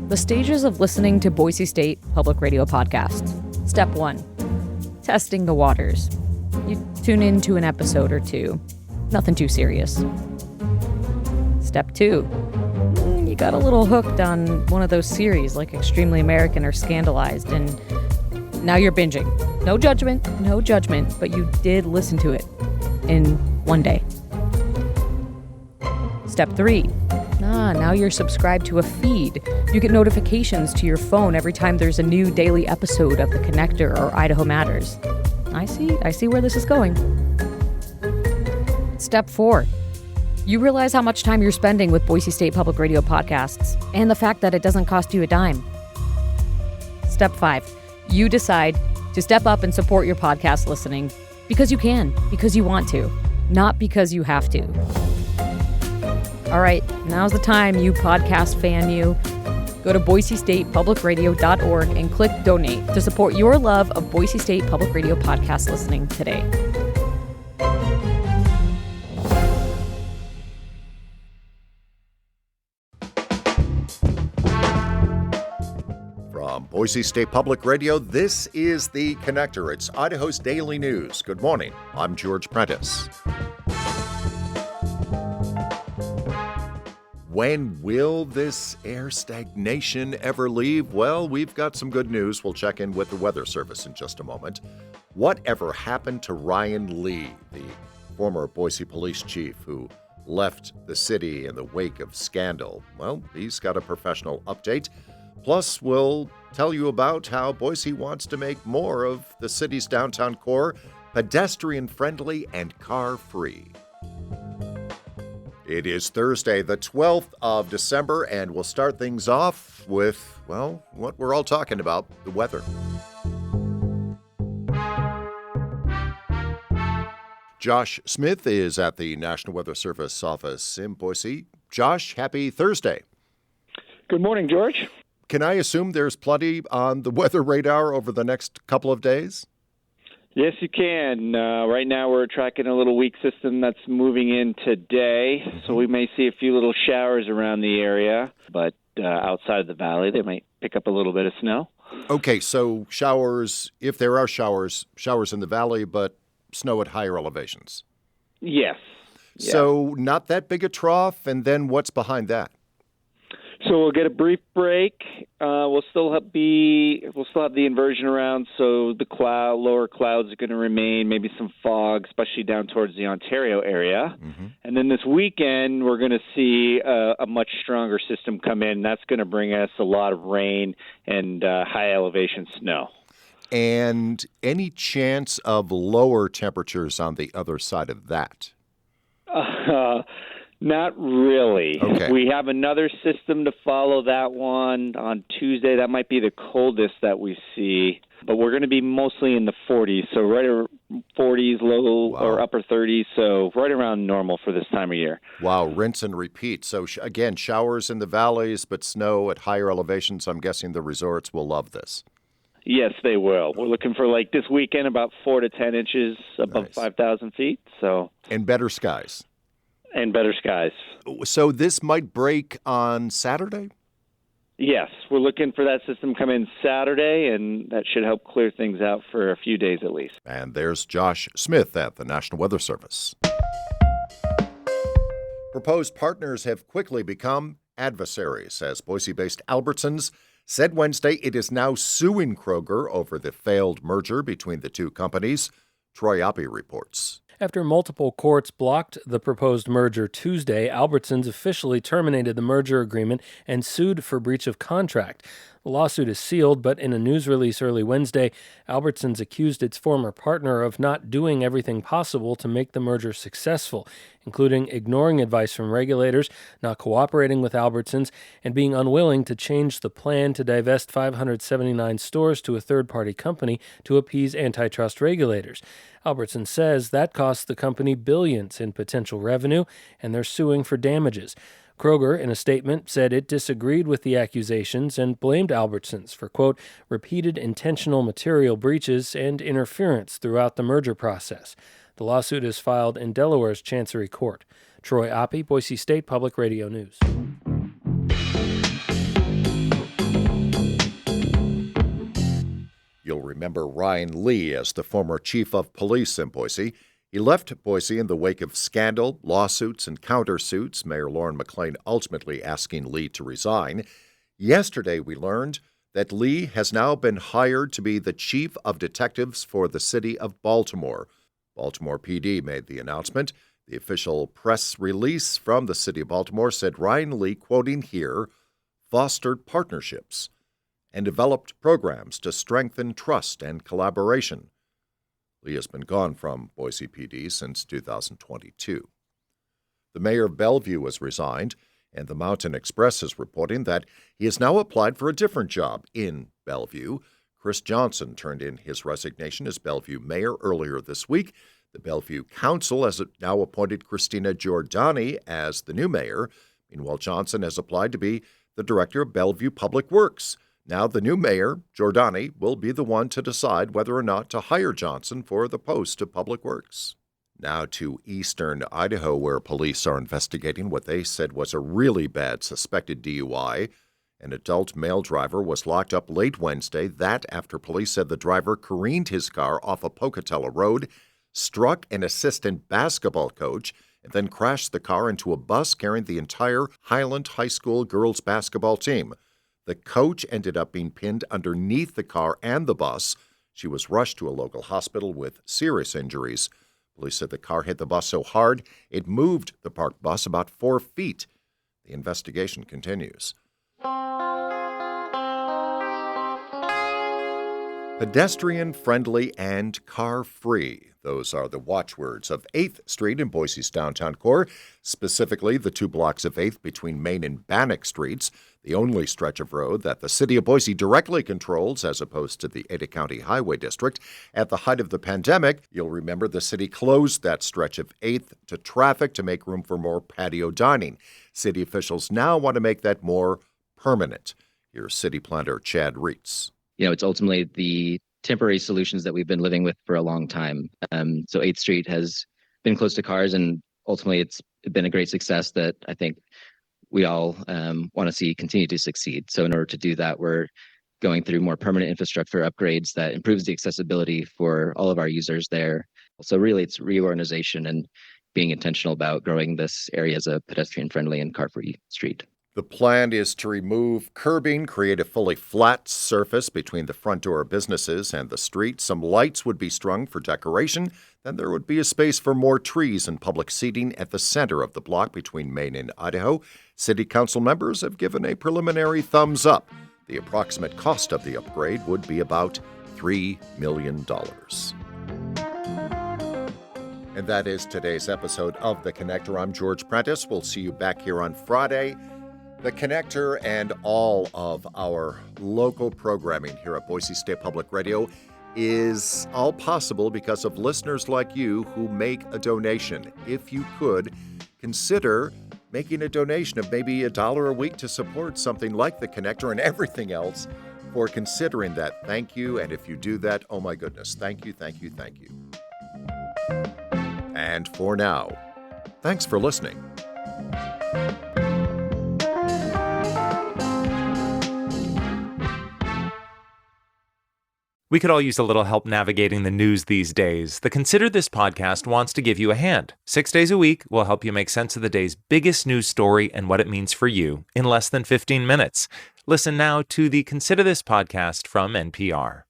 The stages of listening to Boise State Public Radio podcasts. Step 1, testing the waters. You tune into an episode or two. Nothing too serious. Step 2, you got a little hooked on one of those series like Extremely American or Scandalized, and now you're binging. No judgment, but you did listen to it in one day. Step 3, now you're subscribed to a feed. You get notifications to your phone every time there's a new daily episode of The Connector or Idaho Matters. I see where this is going. Step 4, you realize how much time you're spending with Boise State Public Radio podcasts and the fact that it doesn't cost you a dime. Step 5, you decide to step up and support your podcast listening because you can, because you want to, not because you have to. All right, now's the time, you podcast fan you. Go to boisestatepublicradio.org and click donate to support your love of Boise State Public Radio podcast listening today. From Boise State Public Radio, this is The Connector. It's Idaho's daily news. Good morning. I'm George Prentice. When will this air stagnation ever leave? Well, we've got some good news. We'll check in with the Weather Service in just a moment. Whatever happened to Ryan Lee, the former Boise police chief who left the city in the wake of scandal? Well, he's got a professional update. Plus, we'll tell you about how Boise wants to make more of the city's downtown core pedestrian-friendly and car-free. It is Thursday, the 12th of December, and we'll start things off with, well, what we're all talking about, the weather. Josh Smith is at the National Weather Service office in Boise. Josh, happy Thursday. Good morning, George. Can I assume there's plenty on the weather radar over the next couple of days? Yes, you can. Right now we're tracking a little weak system that's moving in today, so we may see a few little showers around the area, but outside of the valley they might pick up a little bit of snow. Okay, so showers, if there are showers in the valley, but snow at higher elevations. Yes. Yeah. So not that big a trough, and then what's behind that? So we'll get a brief break. We'll still have the inversion around, so the lower clouds are going to remain. Maybe some fog, especially down towards the Ontario area. Mm-hmm. And then this weekend, we're going to see a much stronger system come in. That's going to bring us a lot of rain and high elevation snow. And any chance of lower temperatures on the other side of that? Not really. Okay. We have another system to follow that one on Tuesday. That might be the coldest that we see, but we're going to be mostly in the 40s, so right around 40s, low or upper 30s, so right around normal for this time of year. Wow, rinse and repeat. So again, showers in the valleys, but snow at higher elevations. I'm guessing the resorts will love this. Yes, they will. We're looking for, like, this weekend, about 4 to 10 inches above 5,000 feet. And better skies. And better skies. So this might break on Saturday? Yes, we're looking for that system to come in Saturday, and that should help clear things out for a few days at least. And there's Josh Smith at the National Weather Service. Proposed partners have quickly become adversaries, as Boise-based Albertsons said Wednesday it is now suing Kroger over the failed merger between the two companies. Troy Oppie reports. After multiple courts blocked the proposed merger Tuesday, Albertsons officially terminated the merger agreement and sued for breach of contract. The lawsuit is sealed, but in a news release early Wednesday, Albertsons accused its former partner of not doing everything possible to make the merger successful, including ignoring advice from regulators, not cooperating with Albertsons, and being unwilling to change the plan to divest 579 stores to a third-party company to appease antitrust regulators. Albertsons says that cost the company billions in potential revenue, and they're suing for damages. Kroger, in a statement, said it disagreed with the accusations and blamed Albertsons for, quote, repeated intentional material breaches and interference throughout the merger process. The lawsuit is filed in Delaware's Chancery Court. Troy Oppie, Boise State Public Radio News. remember Ryan Lee as the former chief of police in Boise. He left Boise in the wake of scandal, lawsuits, and countersuits, Mayor Lauren McLean ultimately asking Lee to resign. Yesterday, we learned that Lee has now been hired to be the chief of detectives for the City of Baltimore. Baltimore PD made the announcement. The official press release from the City of Baltimore said Ryan Lee, quoting here, fostered partnerships and developed programs to strengthen trust and collaboration. Lee has been gone from Boise PD since 2022. The mayor of Bellevue has resigned, and the Mountain Express is reporting that he has now applied for a different job in Bellevue. Chris Johnson turned in his resignation as Bellevue mayor earlier this week. The Bellevue Council has now appointed Christina Giordani as the new mayor. Meanwhile, Johnson has applied to be the director of Bellevue Public Works. Now the new mayor, Giordani, will be the one to decide whether or not to hire Johnson for the post of Public Works. Now to eastern Idaho, where police are investigating what they said was a really bad suspected DUI. An adult male driver was locked up late Wednesday, that after police said the driver careened his car off of Pocatello Road, struck an assistant basketball coach, and then crashed the car into a bus carrying the entire Highland High School girls basketball team. The coach ended up being pinned underneath the car and the bus. She was rushed to a local hospital with serious injuries. Police said the car hit the bus so hard it moved the parked bus about 4 feet. The investigation continues. Pedestrian-friendly and car-free. Those are the watchwords of 8th Street in Boise's downtown core, specifically the 2 blocks of 8th between Main and Bannock Streets, the only stretch of road that the City of Boise directly controls as opposed to the Ada County Highway District. At the height of the pandemic, you'll remember the city closed that stretch of 8th to traffic to make room for more patio dining. City officials now want to make that more permanent. Here's City Planner Chad Reitz. It's ultimately the temporary solutions that we've been living with for a long time. So 8th Street has been close to cars, and ultimately it's been a great success that I think we all want to see continue to succeed. So in order to do that, we're going through more permanent infrastructure upgrades that improves the accessibility for all of our users there. So really it's reorganization and being intentional about growing this area as a pedestrian-friendly and car-free street. The plan is to remove curbing, create a fully flat surface between the front door of businesses and the street. Some lights would be strung for decoration. Then there would be a space for more trees and public seating at the center of the block between Main and Idaho. City council members have given a preliminary thumbs up. The approximate cost of the upgrade would be about $3 million. And that is today's episode of The Connector. I'm George Prentice. We'll see you back here on Friday. The Connector and all of our local programming here at Boise State Public Radio is all possible because of listeners like you who make a donation. If you could, consider making a donation of maybe $1 a week to support something like The Connector and everything else. For considering that, thank you. And if you do that, oh my goodness, thank you, thank you, thank you. And for now, thanks for listening. We could all use a little help navigating the news these days. The Consider This podcast wants to give you a hand. 6 days a week, we'll help you make sense of the day's biggest news story and what it means for you in less than 15 minutes. Listen now to the Consider This podcast from NPR.